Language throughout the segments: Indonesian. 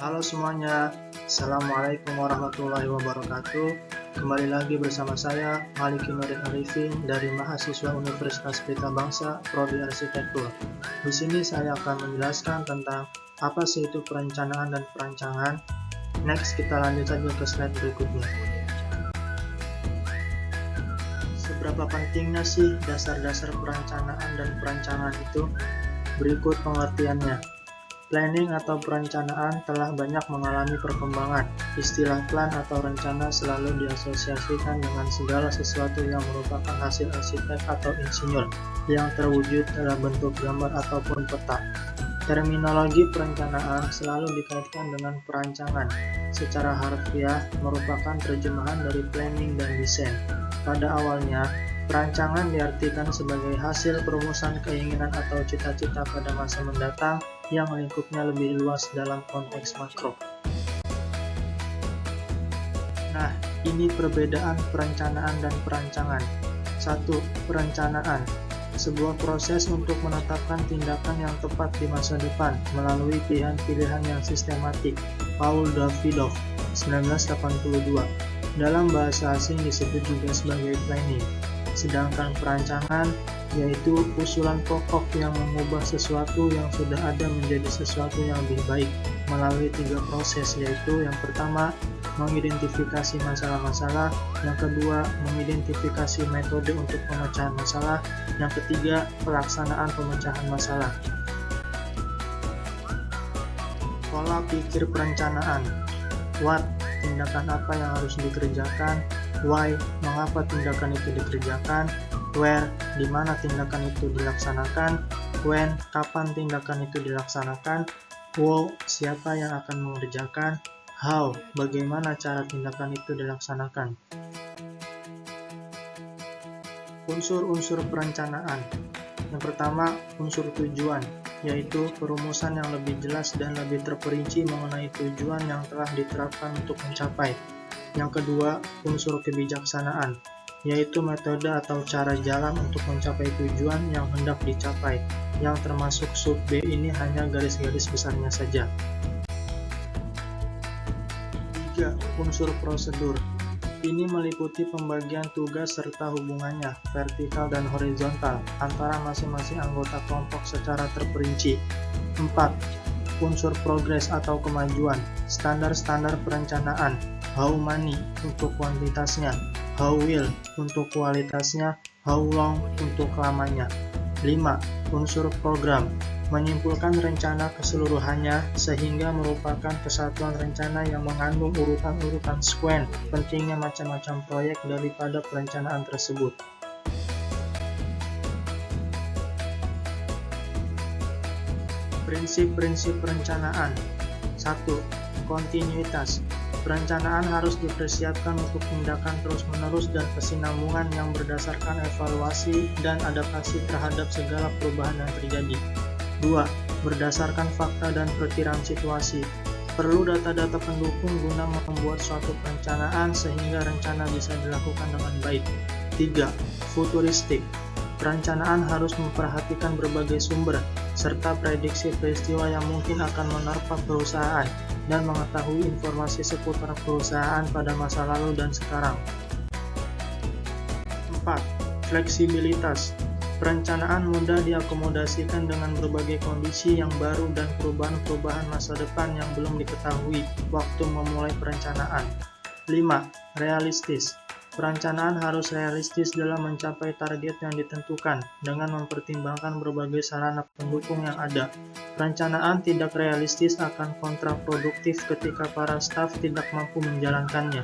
Halo semuanya, Assalamualaikum warahmatullahi wabarakatuh. Kembali lagi bersama saya, Maliki Nurdin Arifin dari mahasiswa Universitas Pelita Bangsa, Prodi Arsitektur. Di sini saya akan menjelaskan tentang apa sih itu perencanaan dan perancangan. Next, kita lanjut saja ke slide berikutnya. Seberapa pentingnya sih dasar-dasar perencanaan dan perancangan itu? Berikut pengertiannya. Planning atau perencanaan telah banyak mengalami perkembangan. Istilah plan atau rencana selalu diasosiasikan dengan segala sesuatu yang merupakan hasil arsitek atau insinyur yang terwujud dalam bentuk gambar ataupun peta. Terminologi perencanaan selalu dikaitkan dengan perancangan. Secara harfiah merupakan terjemahan dari planning dan desain. Pada awalnya, perancangan diartikan sebagai hasil perumusan keinginan atau cita-cita pada masa mendatang yang lingkupnya lebih luas dalam konteks makro. Nah, ini perbedaan perencanaan dan perancangan. 1. Perencanaan. Sebuah proses untuk menetapkan tindakan yang tepat di masa depan melalui pilihan-pilihan yang sistematik. Paul Davidoff, 1982. Dalam bahasa asing disebut juga sebagai planning. Sedangkan perancangan yaitu usulan pokok yang mengubah sesuatu yang sudah ada menjadi sesuatu yang lebih baik melalui 3 proses, yaitu yang pertama, mengidentifikasi masalah-masalah, yang kedua, mengidentifikasi metode untuk pemecahan masalah, yang ketiga, pelaksanaan pemecahan masalah. Pola pikir perencanaan. What, tindakan apa yang harus dikerjakan? Why, mengapa tindakan itu dikerjakan? Where, di mana tindakan itu dilaksanakan. When, kapan tindakan itu dilaksanakan. Who, siapa yang akan mengerjakan. How, bagaimana cara tindakan itu dilaksanakan. Unsur-unsur perencanaan. Yang pertama, unsur tujuan, yaitu perumusan yang lebih jelas dan lebih terperinci mengenai tujuan yang telah diterapkan untuk mencapai. Yang kedua, unsur kebijaksanaan, yaitu metode atau cara jalan untuk mencapai tujuan yang hendak dicapai, yang termasuk sub B ini hanya garis-garis besarnya saja. 3. Unsur prosedur. Ini meliputi pembagian tugas serta hubungannya, vertikal dan horizontal, antara masing-masing anggota kelompok secara terperinci. 4. Unsur progres atau kemajuan, standar-standar perencanaan, how many untuk kuantitasnya, how will untuk kualitasnya, how long untuk lamanya. 5. Unsur program, menyimpulkan rencana keseluruhannya sehingga merupakan kesatuan rencana yang mengandung urutan-urutan sekuen pentingnya macam-macam proyek daripada perencanaan tersebut. Prinsip-prinsip perencanaan. 1. Kontinuitas. Perencanaan harus dipersiapkan untuk tindakan terus-menerus dan kesinambungan yang berdasarkan evaluasi dan adaptasi terhadap segala perubahan yang terjadi. 2. Berdasarkan fakta dan perkiraan situasi. Perlu data-data pendukung guna membuat suatu perencanaan sehingga rencana bisa dilakukan dengan baik. 3. Futuristik. Perencanaan harus memperhatikan berbagai sumber, serta prediksi peristiwa yang mungkin akan menerpa perusahaan, dan mengetahui informasi seputar perusahaan pada masa lalu dan sekarang. 4. Fleksibilitas. Perencanaan mudah diakomodasikan dengan berbagai kondisi yang baru dan perubahan-perubahan masa depan yang belum diketahui waktu memulai perencanaan. 5. Realistis. Perencanaan harus realistis dalam mencapai target yang ditentukan dengan mempertimbangkan berbagai sarana pendukung yang ada. Perencanaan tidak realistis akan kontraproduktif ketika para staf tidak mampu menjalankannya.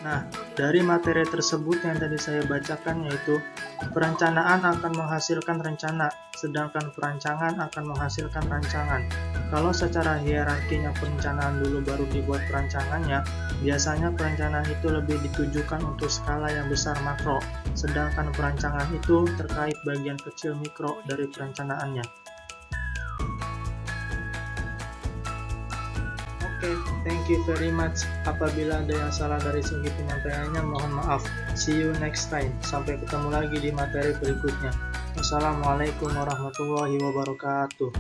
Nah, dari materi tersebut yang tadi saya bacakan, yaitu perencanaan akan menghasilkan rencana, sedangkan perancangan akan menghasilkan rancangan. Kalau secara hierarkinya perencanaan dulu baru dibuat perancangannya, biasanya perencanaan itu lebih ditujukan untuk skala yang besar makro, sedangkan perancangan itu terkait bagian kecil mikro dari perencanaannya. Oke, thank you very much. Apabila ada yang salah dari segi penyampaiannya, mohon maaf. See you next time. Sampai ketemu lagi di materi berikutnya. Wassalamualaikum warahmatullahi wabarakatuh.